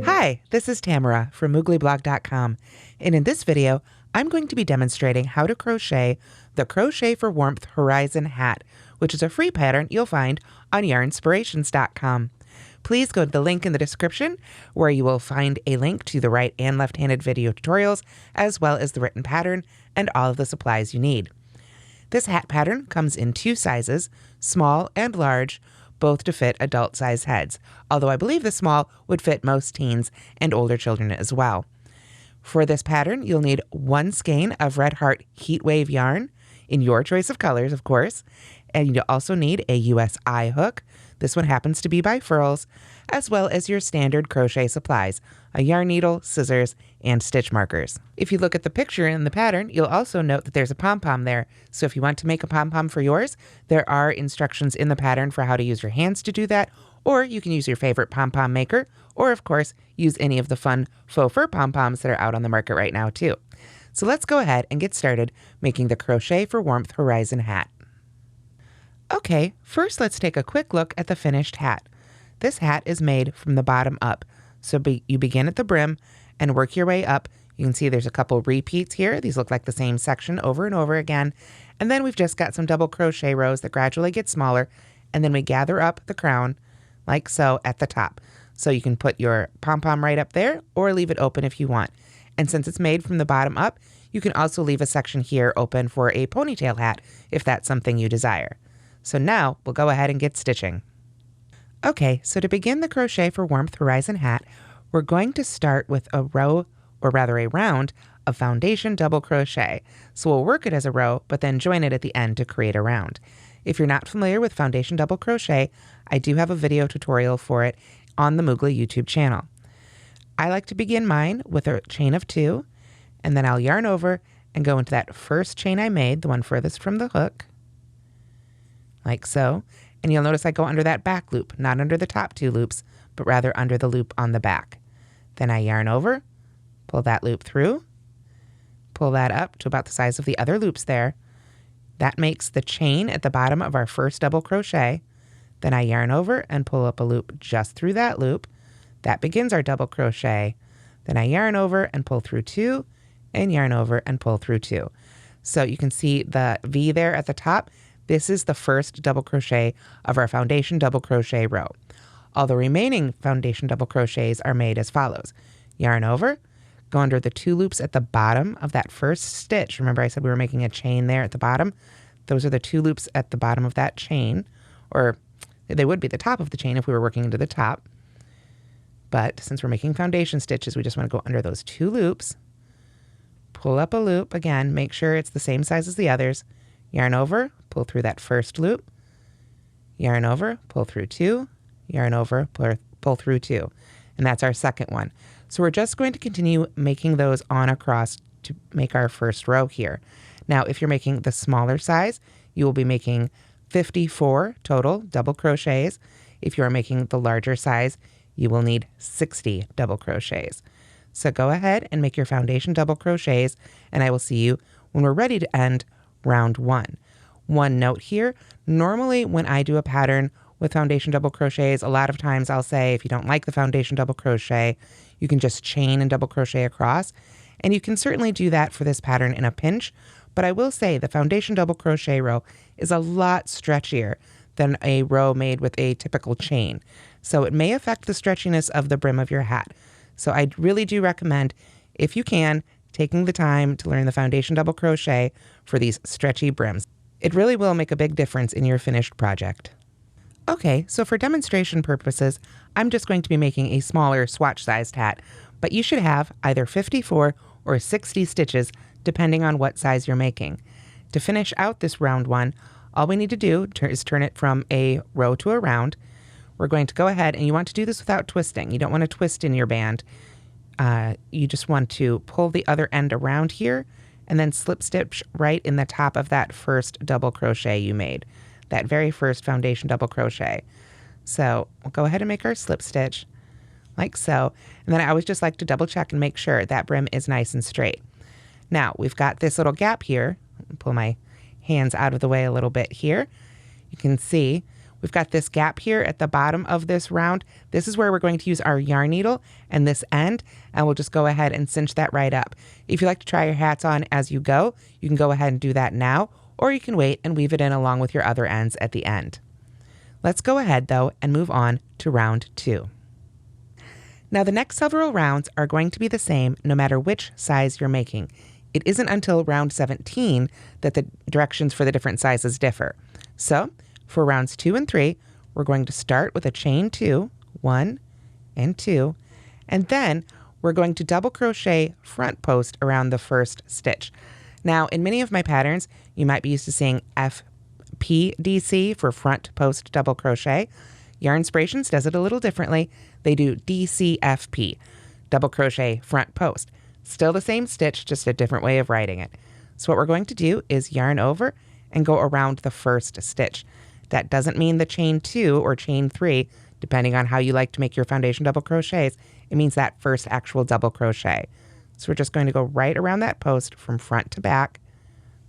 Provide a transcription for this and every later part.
Hi, this is Tamara from mooglyblog.com, and in this video, I'm going to be demonstrating how to crochet the Crochet for Warmth Horizon hat, which is a free pattern you'll find on yarnspirations.com. Please go to the link in the description where you will find a link to the right and left-handed video tutorials, as well as the written pattern and all of the supplies you need. This hat pattern comes in two sizes, small and large, both to fit adult-size heads, although I believe the small would fit most teens and older children as well. For this pattern, you'll need one skein of Red Heart Heat Wave yarn, in your choice of colors, of course, and you'll also need a US eye hook. This one happens to be by Furls, as well as your standard crochet supplies, a yarn needle, scissors, and stitch markers. If you look at the picture in the pattern, you'll also note that there's a pom-pom there. So if you want to make a pom-pom for yours, there are instructions in the pattern for how to use your hands to do that, or you can use your favorite pom-pom maker, or of course, use any of the fun faux fur pom-poms that are out on the market right now too. So let's go ahead and get started making the Crochet for Warmth Horizon hat. Okay, first let's take a quick look at the finished hat. This hat is made from the bottom up. So you begin at the brim and work your way up. You can see there's a couple repeats here. These look like the same section over and over again. And then we've just got some double crochet rows that gradually get smaller. And then we gather up the crown like so at the top. So you can put your pom-pom right up there or leave it open if you want. And since it's made from the bottom up, you can also leave a section here open for a ponytail hat if that's something you desire. So now we'll go ahead and get stitching. Okay, so to begin the Crochet for Warmth Horizon hat, we're going to start with a row, or rather a round, of foundation double crochet. So we'll work it as a row, but then join it at the end to create a round. If you're not familiar with foundation double crochet, I do have a video tutorial for it on the Moogly YouTube channel. I like to begin mine with a chain of 2, and then I'll yarn over and go into that first chain I made, the one furthest from the hook, like so. And you'll notice I go under that back loop, not under the top 2 loops, but rather under the loop on the back. Then I yarn over, pull that loop through, pull that up to about the size of the other loops there. That makes the chain at the bottom of our first double crochet. Then I yarn over and pull up a loop just through that loop. That begins our double crochet. Then I yarn over and pull through 2, and yarn over and pull through 2. So you can see the V there at the top. This is the first double crochet of our foundation double crochet row. All the remaining foundation double crochets are made as follows. Yarn over, go under the 2 loops at the bottom of that first stitch. Remember I said we were making a chain there at the bottom? Those are the 2 loops at the bottom of that chain, or they would be the top of the chain if we were working into the top. But since we're making foundation stitches, we just want to go under those 2 loops, pull up a loop, again, make sure it's the same size as the others, yarn over, pull through that first loop, yarn over, pull through 2, yarn over, pull through 2. And that's our second one. So we're just going to continue making those on across to make our first row here. Now, if you're making the smaller size, you will be making 54 total double crochets. If you're making the larger size, you will need 60 double crochets. So go ahead and make your foundation double crochets, and I will see you when we're ready to end round 1. One note here, normally when I do a pattern with foundation double crochets, a lot of times I'll say if you don't like the foundation double crochet, you can just chain and double crochet across. And you can certainly do that for this pattern in a pinch, but I will say the foundation double crochet row is a lot stretchier than a row made with a typical chain. So it may affect the stretchiness of the brim of your hat. So I really do recommend, if you can, taking the time to learn the foundation double crochet for these stretchy brims. It really will make a big difference in your finished project. Okay, so for demonstration purposes, I'm just going to be making a smaller swatch-sized hat, but you should have either 54 or 60 stitches depending on what size you're making. To finish out this round 1, all we need to do is turn it from a row to a round. We're going to go ahead, and you want to do this without twisting. You don't want to twist in your band. You just want to pull the other end around here and then slip stitch right in the top of that first double crochet you made, that very first foundation double crochet. So we'll go ahead and make our slip stitch like so. And then I always just like to double check and make sure that brim is nice and straight. Now we've got this little gap here. Pull my hands out of the way a little bit here. You can see We've got this gap here at the bottom of this round. This is where we're going to use our yarn needle and this end, and we'll just go ahead and cinch that right up. If you like to try your hats on as you go, you can go ahead and do that now, or you can wait and weave it in along with your other ends at the end. Let's go ahead though and move on to round 2. Now the next several rounds are going to be the same no matter which size you're making. It isn't until round 17 that the directions for the different sizes differ. So for rounds 2 and 3, we're going to start with a chain 2, 1 and 2, and then we're going to double crochet front post around the first stitch. Now in many of my patterns, you might be used to seeing FPDC for front post double crochet. Yarn Inspirations does it a little differently. They do DCFP, double crochet front post. Still the same stitch, just a different way of writing it. So what we're going to do is yarn over and go around the first stitch. That doesn't mean the chain 2 or chain 3, depending on how you like to make your foundation double crochets. It means that first actual double crochet. So we're just going to go right around that post from front to back,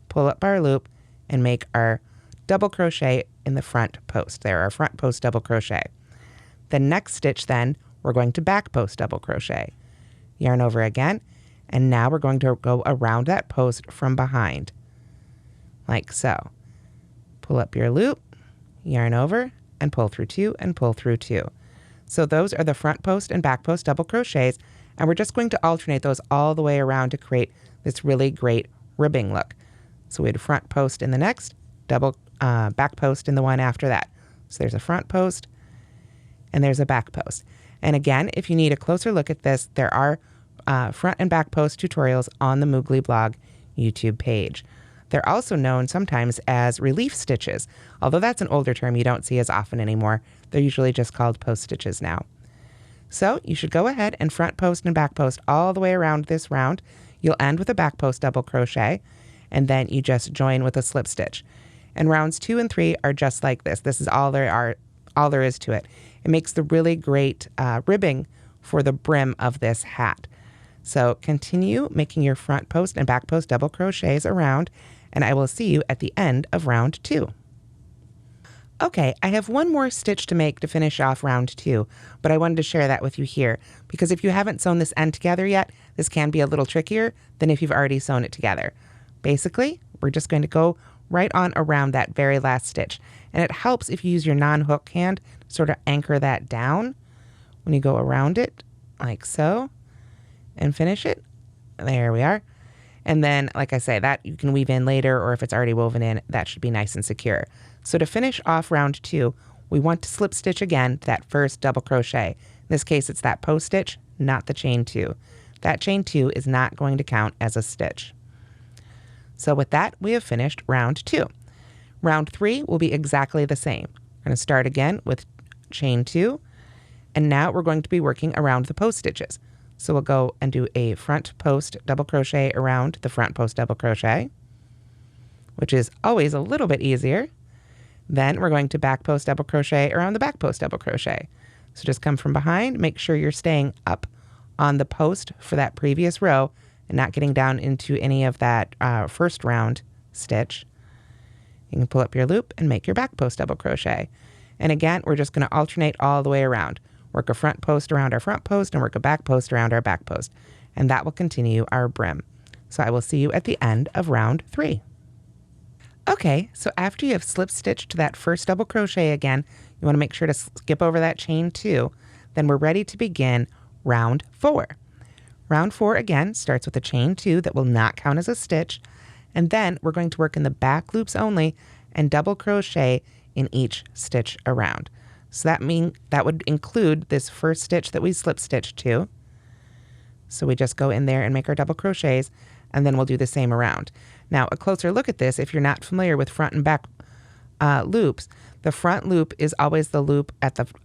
pull up our loop, and make our double crochet in the front post. There, our front post double crochet. The next stitch then, we're going to back post double crochet. Yarn over again, and now we're going to go around that post from behind, like so. Pull up your loop, yarn over, and pull through 2 and pull through 2. So those are the front post and back post double crochets, and we're just going to alternate those all the way around to create this really great ribbing look. So we had a front post in the next, double back post in the one after that. So there's a front post and there's a back post. And again, if you need a closer look at this, there are front and back post tutorials on the Moogly blog YouTube page. They're also known sometimes as relief stitches, although that's an older term you don't see as often anymore. They're usually just called post stitches now. So you should go ahead and front post and back post all the way around this round. You'll end with a back post double crochet, and then you just join with a slip stitch. And rounds 2 and 3 are just like this. This is all there is to it. It makes the really great ribbing for the brim of this hat. So continue making your front post and back post double crochets around, and I will see you at the end of round 2. Okay, I have one more stitch to make to finish off round 2, but I wanted to share that with you here, because if you haven't sewn this end together yet, this can be a little trickier than if you've already sewn it together. Basically, we're just going to go right on around that very last stitch, and it helps if you use your non-hook hand to sort of anchor that down when you go around it, like so, and finish it. There we are. And then, like I say, that you can weave in later, or if it's already woven in, that should be nice and secure. So to finish off round 2, we want to slip stitch again to that first double crochet. In this case, it's that post stitch, not the chain 2. That chain 2 is not going to count as a stitch. So with that, we have finished round 2. Round 3 will be exactly the same. We're going to start again with chain 2, and now we're going to be working around the post stitches. So we'll go and do a front post double crochet around the front post double crochet, which is always a little bit easier. Then we're going to back post double crochet around the back post double crochet. So just come from behind, make sure you're staying up on the post for that previous row and not getting down into any of that first round stitch. You can pull up your loop and make your back post double crochet. And again, we're just going to alternate all the way around. Work a front post around our front post and work a back post around our back post. And that will continue our brim. So I will see you at the end of round 3. Okay, so after you have slip stitched to that first double crochet again, you want to make sure to skip over that chain 2. Then we're ready to begin round 4. Round 4 again starts with a chain 2 that will not count as a stitch. And then we're going to work in the back loops only and double crochet in each stitch around. So that would include this first stitch that we slip stitched to. So we just go in there and make our double crochets, and then we'll do the same around. Now, a closer look at this, if you're not familiar with front and back loops, the front loop is always the loop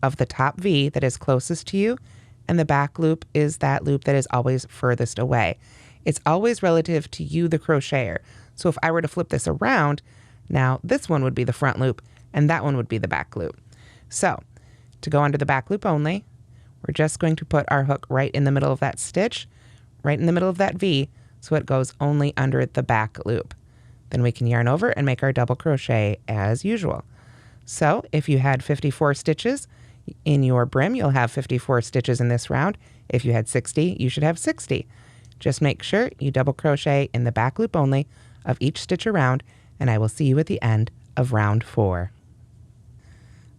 of the top V that is closest to you, and the back loop is that loop that is always furthest away. It's always relative to you, the crocheter. So if I were to flip this around, now this one would be the front loop, and that one would be the back loop. So to go under the back loop only, we're just going to put our hook right in the middle of that stitch, right in the middle of that V, so it goes only under the back loop. Then we can yarn over and make our double crochet as usual. So if you had 54 stitches in your brim, you'll have 54 stitches in this round. If you had 60, you should have 60. Just make sure you double crochet in the back loop only of each stitch around, and I will see you at the end of round 4.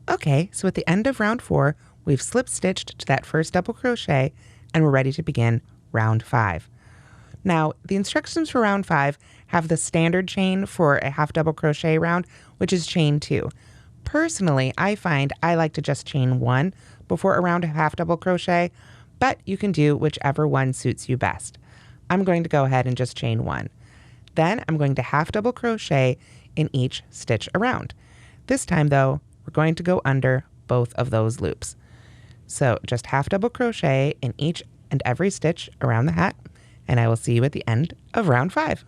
Okay, so at the end of round 4, we've slip stitched to that first double crochet, and we're ready to begin round 5. Now, the instructions for round 5 have the standard chain for a half double crochet round, which is chain 2. Personally, I find I like to just chain 1 before a round of half double crochet, but you can do whichever one suits you best. I'm going to go ahead and just chain 1. Then I'm going to half double crochet in each stitch around. This time though, we're going to go under both of those loops. So just half double crochet in each and every stitch around the hat, and I will see you at the end of round 5.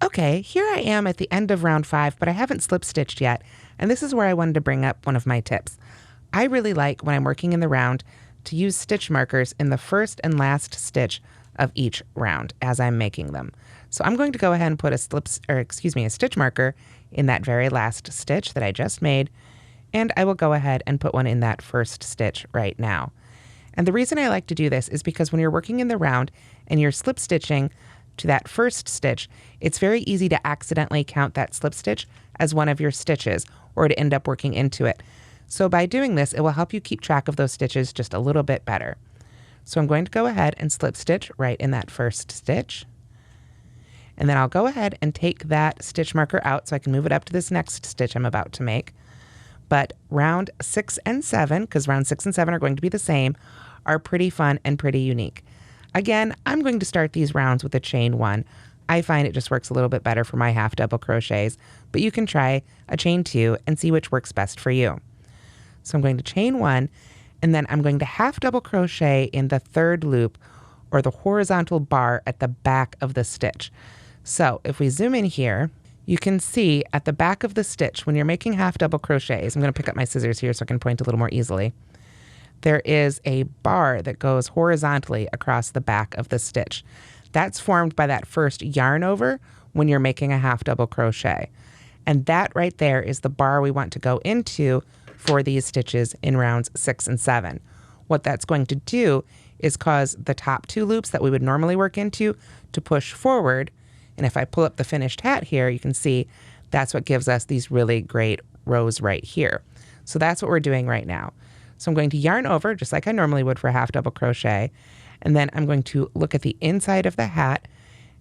Okay, here I am at the end of round 5, but I haven't slip stitched yet, and this is where I wanted to bring up one of my tips. I really like when I'm working in the round to use stitch markers in the first and last stitch of each round as I'm making them. So I'm going to go ahead and put a stitch marker in that very last stitch that I just made, and I will go ahead and put one in that first stitch right now. And the reason I like to do this is because when you're working in the round and you're slip stitching to that first stitch, it's very easy to accidentally count that slip stitch as one of your stitches or to end up working into it. So by doing this, it will help you keep track of those stitches just a little bit better. So I'm going to go ahead and slip stitch right in that first stitch. And then I'll go ahead and take that stitch marker out so I can move it up to this next stitch I'm about to make. But round 6 and 7, because round 6 and 7 are going to be the same, are pretty fun and pretty unique. Again, I'm going to start these rounds with a chain 1. I find it just works a little bit better for my half double crochets, but you can try a chain 2 and see which works best for you. So I'm going to chain 1, and then I'm going to half double crochet in the third loop, or the horizontal bar at the back of the stitch. So if we zoom in here, you can see at the back of the stitch, when you're making half double crochets, I'm going to pick up my scissors here so I can point a little more easily. There is a bar that goes horizontally across the back of the stitch. That's formed by that first yarn over when you're making a half double crochet. And that right there is the bar we want to go into for these stitches in rounds 6 and 7. What that's going to do is cause the top 2 loops that we would normally work into to push forward. And if I pull up the finished hat here, you can see that's what gives us these really great rows right here. So that's what we're doing right now. So I'm going to yarn over just like I normally would for a half double crochet. And then I'm going to look at the inside of the hat,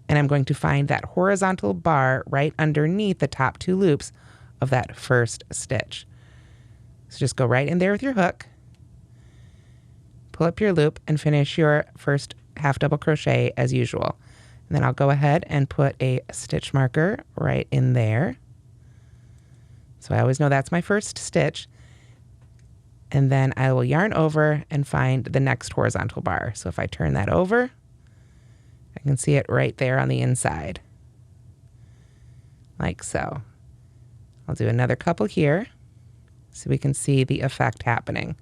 and I'm going to find that horizontal bar right underneath the top 2 loops of that first stitch. So just go right in there with your hook, pull up your loop, and finish your first half double crochet as usual. And then I'll go ahead and put a stitch marker right in there. So I always know that's my first stitch. And then I will yarn over and find the next horizontal bar. So if I turn that over, I can see it right there on the inside, like so. I'll do another couple here so we can see the effect happening.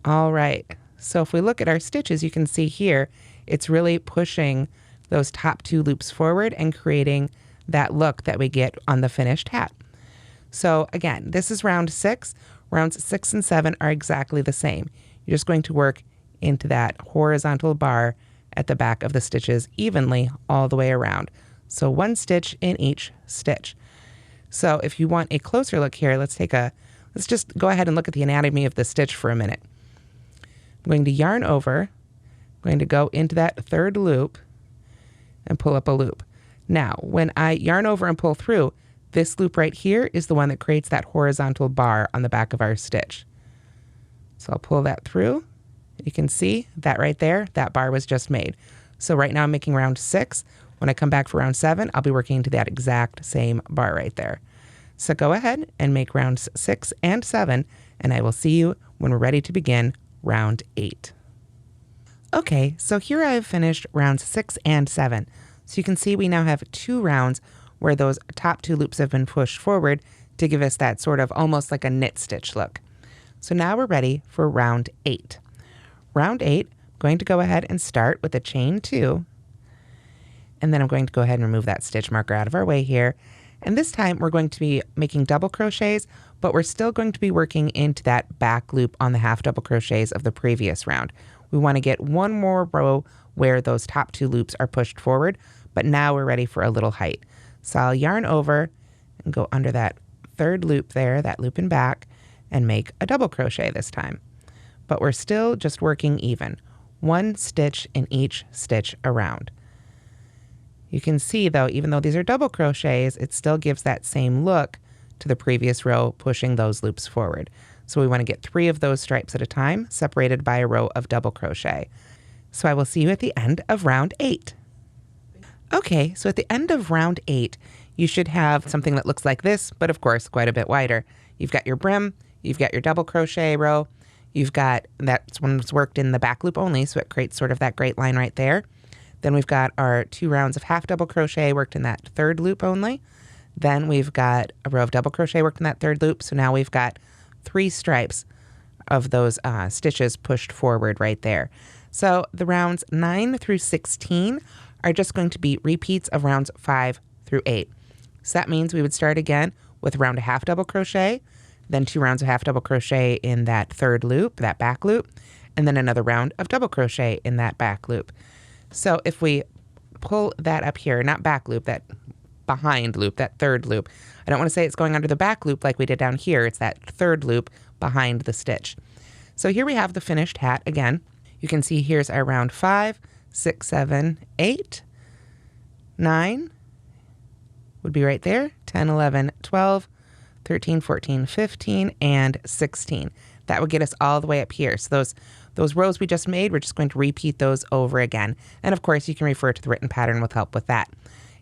All right, so if we look at our stitches, you can see here, it's really pushing those top 2 loops forward and creating that look that we get on the finished hat. So again, this is round 6. Rounds 6 and 7 are exactly the same. You're just going to work into that horizontal bar at the back of the stitches evenly all the way around. So 1 stitch in each stitch. So if you want a closer look here, let's just go ahead and look at the anatomy of the stitch for a minute. I'm going to yarn over, I'm going to go into that third loop and pull up a loop. Now, when I yarn over and pull through, this loop right here is the one that creates that horizontal bar on the back of our stitch. So I'll pull that through. You can see that right there, that bar was just made. So right now I'm making round 6. When I come back for round 7, I'll be working into that exact same bar right there. So go ahead and make rounds 6 and 7, and I will see you when we're ready to begin round 8. Okay, so here I have finished rounds 6 and 7. So you can see we now have 2 rounds where those top 2 loops have been pushed forward to give us that sort of almost like a knit stitch look. So now we're ready for round 8. Round 8, I'm going to go ahead and start with a chain 2, and then I'm going to go ahead and remove that stitch marker out of our way here, And this time we're going to be making double crochets, but we're still going to be working into that back loop on the half double crochets of the previous round. We want to get one more row where those top 2 loops are pushed forward, but now we're ready for a little height. So I'll yarn over and go under that 3rd loop there, that loop and back, and make a double crochet this time. But we're still just working even, 1 stitch in each stitch around. You can see though, even though these are double crochets, it still gives that same look to the previous row, pushing those loops forward. So we want to get 3 of those stripes at a time, separated by a row of double crochet. So I will see you at the end of round 8. Okay, so at the end of round 8, you should have something that looks like this, but of course quite a bit wider. You've got your brim, you've got your double crochet row, you've got that one's worked in the back loop only, so it creates sort of that great line right there. Then we've got our 2 rounds of half double crochet worked in that 3rd loop only. Then we've got a row of double crochet worked in that 3rd loop, so now we've got 3 stripes of those stitches pushed forward right there. So the rounds 9 through 16 are just going to be repeats of rounds 5 through 8. So that means we would start again with a round of half double crochet, then 2 rounds of half double crochet in that 3rd loop, that back loop, and then another round of double crochet in that back loop. So if we pull that up here, not back loop, that behind loop, that 3rd loop. I don't want to say it's going under the back loop like we did down here. It's that 3rd loop behind the stitch. So here we have the finished hat again. You can see here's our round 5, 6, 7, 8, 9 would be right there, 10, 11, 12, 13, 14, 15, and 16. That would get us all the way up here. So those rows we just made, we're just going to repeat those over again. And of course, you can refer to the written pattern with help with that.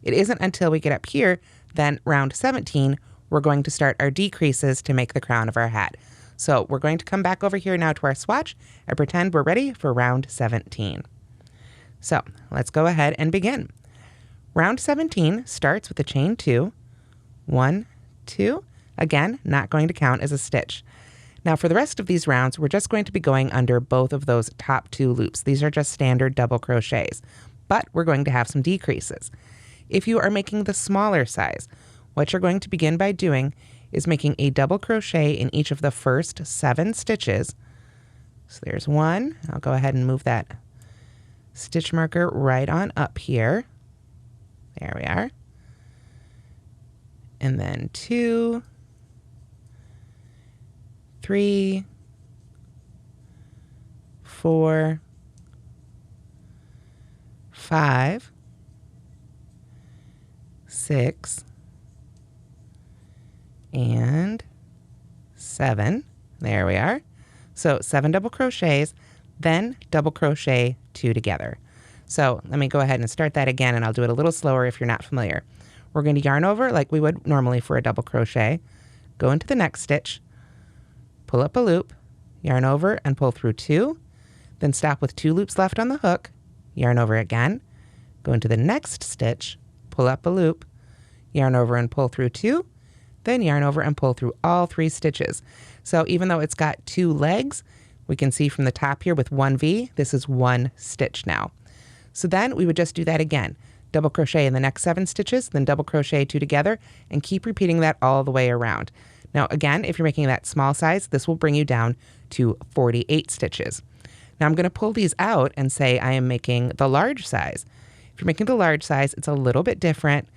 It isn't until we get up here, then round 17, we're going to start our decreases to make the crown of our hat. So we're going to come back over here now to our swatch and pretend we're ready for round 17. So let's go ahead and begin. Round 17 starts with a chain 2, 1, 2, again, not going to count as a stitch. Now for the rest of these rounds, we're just going to be going under both of those top 2 loops. These are just standard double crochets, but we're going to have some decreases. If you are making the smaller size, what you're going to begin by doing is making a double crochet in each of the first 7 stitches. So there's 1. I'll go ahead and move that stitch marker right on up here. There we are. And then 2, 3, 4, 5, 6, and 7. There we are. So 7 double crochets, then double crochet 2 together. So let me go ahead and start that again, and I'll do it a little slower if you're not familiar. We're going to yarn over like we would normally for a double crochet, go into the next stitch, pull up a loop, yarn over and pull through 2, then stop with 2 loops left on the hook, yarn over again, go into the next stitch, pull up a loop, yarn over and pull through 2, then yarn over and pull through all 3 stitches. So even though it's got 2 legs, we can see from the top here with 1 V, this is 1 stitch now. So then we would just do that again. Double crochet in the next 7 stitches, then double crochet 2 together, and keep repeating that all the way around. Now again, if you're making that small size, this will bring you down to 48 stitches. Now I'm going to pull these out and say I am making the large size. If you're making the large size, it's a little bit different,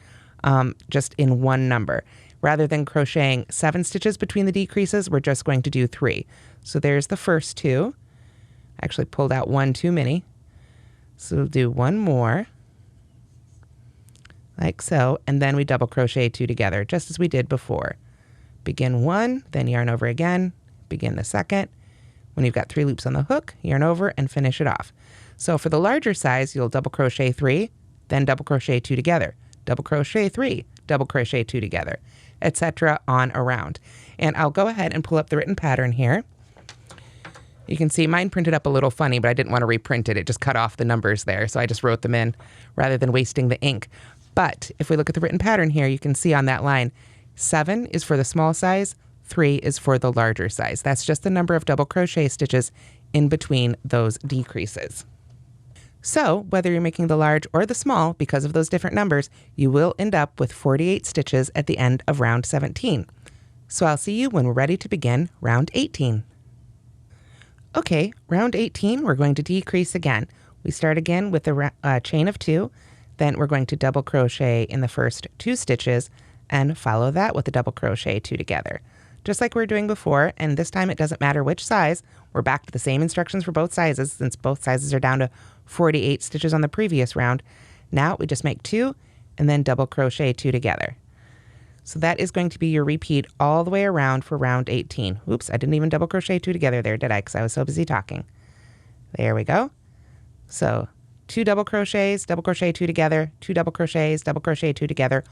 just in one number. Rather than crocheting 7 stitches between the decreases, we're just going to do 3. So there's the first 2. I actually pulled out 1 too many. So we'll do 1 more, like so, and then we double crochet 2 together, just as we did before. Begin 1, then yarn over again, begin the second. When you've got 3 loops on the hook, yarn over and finish it off. So for the larger size, you'll double crochet 3, then double crochet 2 together, double crochet 3, double crochet 2 together, etc. on around. And I'll go ahead and pull up the written pattern here. You can see mine printed up a little funny, but I didn't want to reprint it. It just cut off the numbers there, so I just wrote them in rather than wasting the ink. But if we look at the written pattern here, you can see on that line, 7 is for the small size, 3 is for the larger size. That's just the number of double crochet stitches in between those decreases. So whether you're making the large or the small, because of those different numbers, you will end up with 48 stitches at the end of round 17. So I'll see you when we're ready to begin round 18. Okay, round 18, we're going to decrease again. We start again with a chain of 2, then we're going to double crochet in the first 2 stitches and follow that with a double crochet 2 together. Just like we were doing before, and this time it doesn't matter which size. We're back to the same instructions for both sizes since both sizes are down to 48 stitches on the previous round. Now we just make 2 and then double crochet 2 together. So that is going to be your repeat all the way around for round 18. Oops, I didn't even double crochet 2 together there, did I? Because I was so busy talking. There we go. So 2 double crochets, double crochet 2 together, 2 double crochets, double crochet 2 together,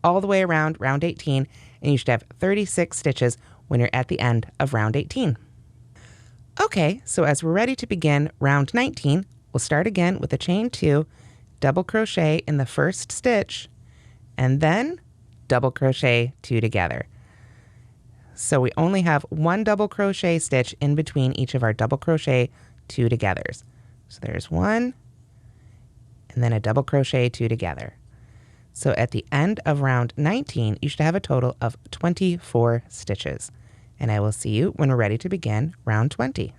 all the way around round 18, and you should have 36 stitches when you're at the end of round 18. Okay, so as we're ready to begin round 19, we'll start again with a chain 2, double crochet in the first stitch, and then double crochet 2 together. So we only have 1 double crochet stitch in between each of our double crochet 2 togethers. So there's 1, and then a double crochet 2 together. So at the end of round 19, you should have a total of 24 stitches. And I will see you when we're ready to begin round 20.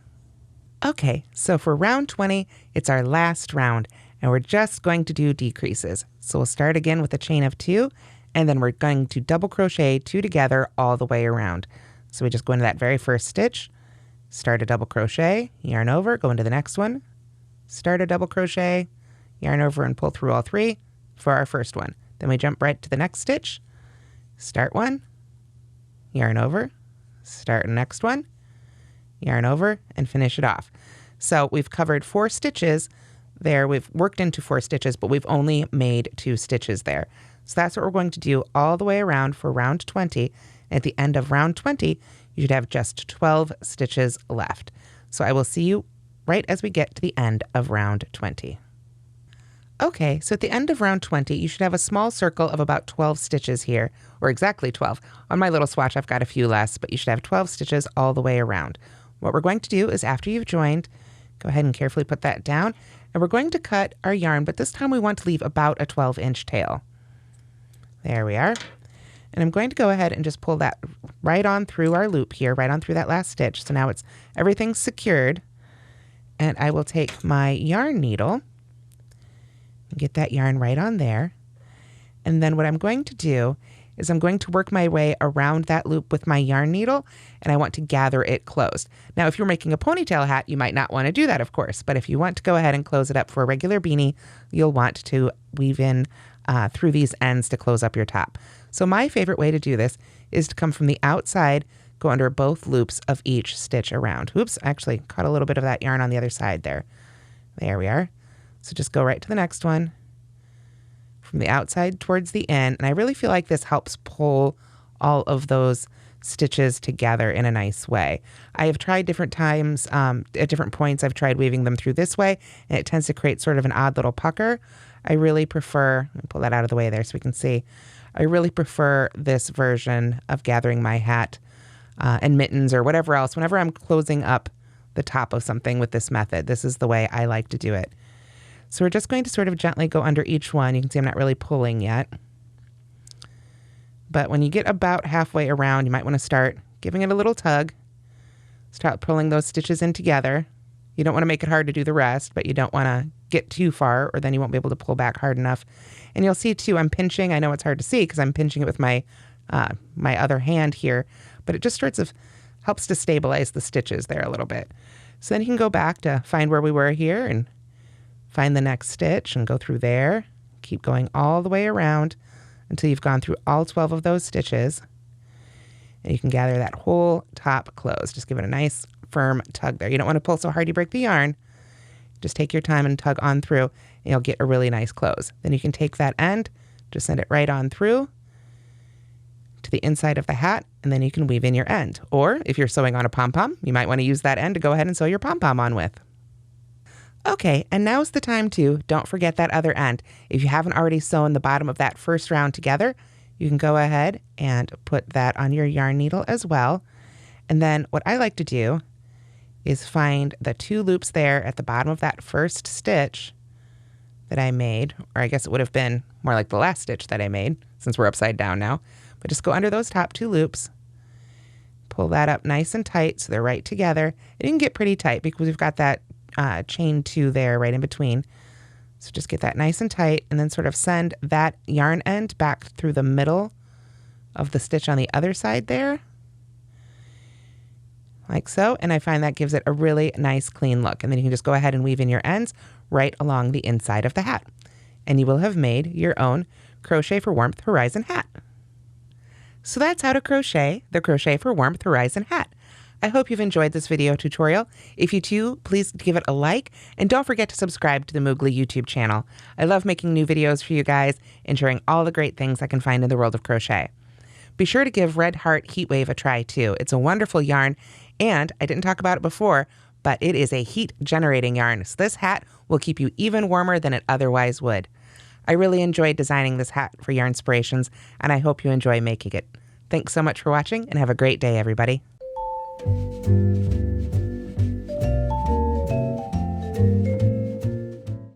Okay, so for round 20, it's our last round, and we're just going to do decreases. So we'll start again with a chain of 2, and then we're going to double crochet 2 together all the way around. So we just go into that very first stitch, start a double crochet, yarn over, go into the next one, start a double crochet, yarn over and pull through all 3 for our first one. Then we jump right to the next stitch, start one, yarn over, start the next one, yarn over, and finish it off. So we've covered 4 stitches there. We've worked into 4 stitches, but we've only made 2 stitches there. So that's what we're going to do all the way around for round 20. At the end of round 20, you should have just 12 stitches left. So I will see you right as we get to the end of round 20. Okay, so at the end of round 20, you should have a small circle of about 12 stitches here, or exactly 12. On my little swatch, I've got a few less, but you should have 12 stitches all the way around. What we're going to do is after you've joined, go ahead and carefully put that down, and we're going to cut our yarn, but this time we want to leave about a 12-inch tail. There we are. And I'm going to go ahead and just pull that right on through our loop here, right on through that last stitch. So now everything's secured, and I will take my yarn needle, get that yarn right on there. And then what I'm going to do is I'm going to work my way around that loop with my yarn needle, and I want to gather it closed. Now, if you're making a ponytail hat, you might not want to do that, of course, but if you want to go ahead and close it up for a regular beanie, you'll want to weave in through these ends to close up your top. So my favorite way to do this is to come from the outside, go under both loops of each stitch around. Oops, I actually caught a little bit of that yarn on the other side there. There we are. So just go right to the next one from the outside towards the end. And I really feel like this helps pull all of those stitches together in a nice way. I have tried different times, at different points, I've tried weaving them through this way, and it tends to create sort of an odd little pucker. I really prefer, let me pull that out of the way there so we can see. I really prefer this version of gathering my hat and mittens or whatever else. Whenever I'm closing up the top of something with this method, this is the way I like to do it. So we're just going to sort of gently go under each one. You can see I'm not really pulling yet. But when you get about halfway around, you might want to start giving it a little tug. Start pulling those stitches in together. You don't want to make it hard to do the rest, but you don't want to get too far, or then you won't be able to pull back hard enough. And you'll see too, I'm pinching. I know it's hard to see because I'm pinching it with my my other hand here, but it just sorts of helps to stabilize the stitches there a little bit. So then you can go back to find where we were here and find the next stitch and go through there. Keep going all the way around until you've gone through all 12 of those stitches. And you can gather that whole top closed. Just give it a nice firm tug there. You don't want to pull so hard you break the yarn. Just take your time and tug on through, and you'll get a really nice close. Then you can take that end, just send it right on through to the inside of the hat, and then you can weave in your end. Or if you're sewing on a pom-pom, you might want to use that end to go ahead and sew your pom-pom on with. Okay, and now's the time to, don't forget that other end. If you haven't already sewn the bottom of that first round together, you can go ahead and put that on your yarn needle as well. And then what I like to do is find the 2 loops there at the bottom of that first stitch, that I made, or I guess it would have been more like the last stitch that I made since we're upside down now. But just go under those top 2 loops, pull that up nice and tight so they're right together. It can get pretty tight because we've got that chain 2 there right in between. So just get that nice and tight and then sort of send that yarn end back through the middle of the stitch on the other side there, like so. And I find that gives it a really nice clean look. And then you can just go ahead and weave in your ends right along the inside of the hat. And you will have made your own Crochet for Warmth Horizon hat. So that's how to crochet the Crochet for Warmth Horizon hat. I hope you've enjoyed this video tutorial. If you do, please give it a like, and don't forget to subscribe to the Moogly YouTube channel. I love making new videos for you guys and sharing all the great things I can find in the world of crochet. Be sure to give Red Heart Heatwave a try too. It's a wonderful yarn, and I didn't talk about it before, but it is a heat generating yarn, so this hat will keep you even warmer than it otherwise would. I really enjoyed designing this hat for Yarnspirations, and I hope you enjoy making it. Thanks so much for watching, and have a great day, everybody.